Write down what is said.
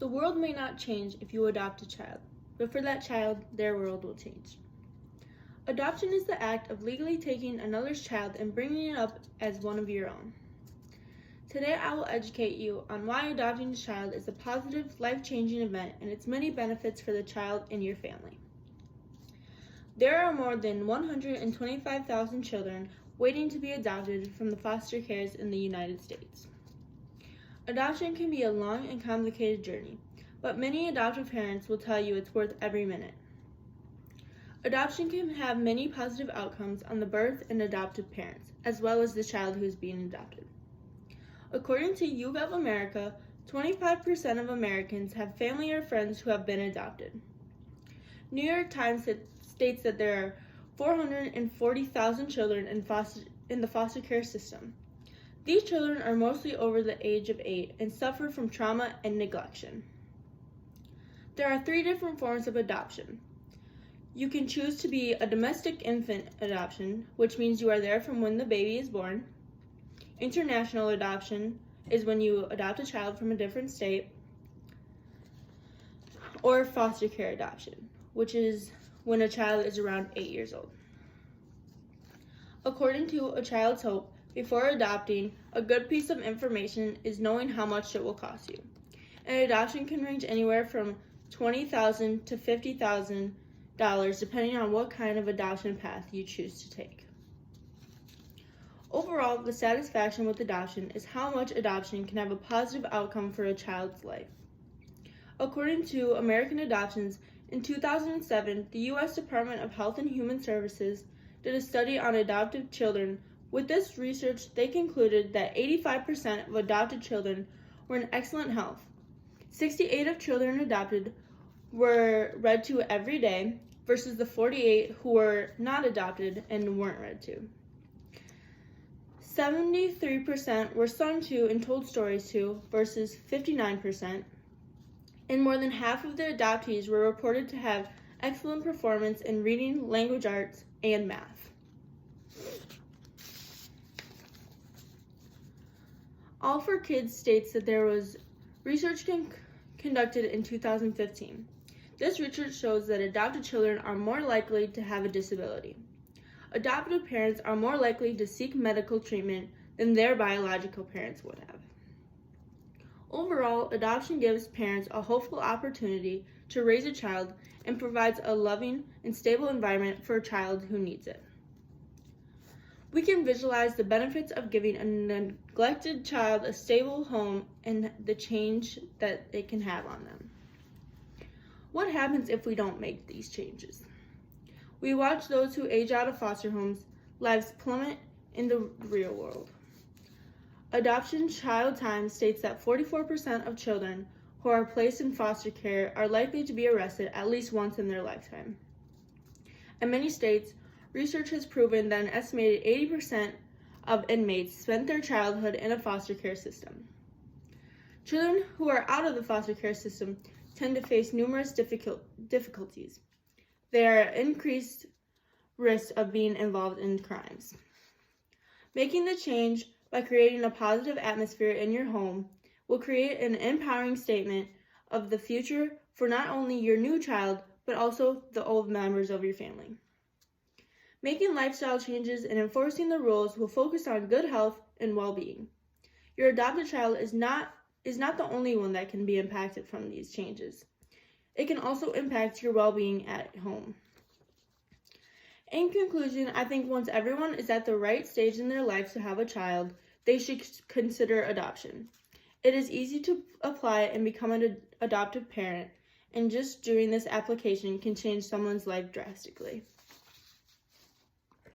The world may not change if you adopt a child, but for that child, their world will change. Adoption is the act of legally taking another's child and bringing it up as one of your own. Today, I will educate you on why adopting a child is a positive, life-changing event and its many benefits for the child and your family. There are more than 125,000 children waiting to be adopted from the foster cares in the United States. Adoption can be a long and complicated journey, but many adoptive parents will tell you it's worth every minute. Adoption can have many positive outcomes on the birth and adoptive parents, as well as the child who is being adopted. According to YouGov America, 25% of Americans have family or friends who have been adopted. New York Times states that there are 440,000 children in the foster care system. These children are mostly over the age of 8 and suffer from trauma and neglection. There are 3 different forms of adoption. You can choose to be a domestic infant adoption, which means you are there from when the baby is born. International adoption is when you adopt a child from a different state. Or foster care adoption, which is when a child is around 8 years old. According to A Child's Hope, before adopting, a good piece of information is knowing how much it will cost you. An adoption can range anywhere from $20,000 to $50,000 depending on what kind of adoption path you choose to take. Overall, the satisfaction with adoption is how much adoption can have a positive outcome for a child's life. According to American Adoptions, in 2007, the U.S. Department of Health and Human Services did a study on adopted children. With this research, they concluded that 85% of adopted children were in excellent health. 68 of children adopted were read to every day versus the 48 who were not adopted and weren't read to. 73% were sung to and told stories to versus 59%. And more than half of the adoptees were reported to have excellent performance in reading, language arts, and math. All for Kids states that there was research conducted in 2015. This research shows that adopted children are more likely to have a disability. Adoptive parents are more likely to seek medical treatment than their biological parents would have. Overall, adoption gives parents a hopeful opportunity to raise a child and provides a loving and stable environment for a child who needs it. We can visualize the benefits of giving a neglected child a stable home and the change that it can have on them. What happens if we don't make these changes? We watch those who age out of foster homes' lives plummet in the real world. Adoption Child Times states that 44% of children who are placed in foster care are likely to be arrested at least once in their lifetime. In many states, research has proven that an estimated 80% of inmates spent their childhood in a foster care system. Children who are out of the foster care system tend to face numerous difficulties. They are at increased risk of being involved in crimes. Making the change by creating a positive atmosphere in your home will create an empowering statement of the future for not only your new child, but also the old members of your family. Making lifestyle changes and enforcing the rules will focus on good health and well-being. Your adopted child is not the only one that can be impacted from these changes. It can also impact your well-being at home. In conclusion, I think once everyone is at the right stage in their life to have a child, they should consider adoption. It is easy to apply and become an adoptive parent, and just doing this application can change someone's life drastically.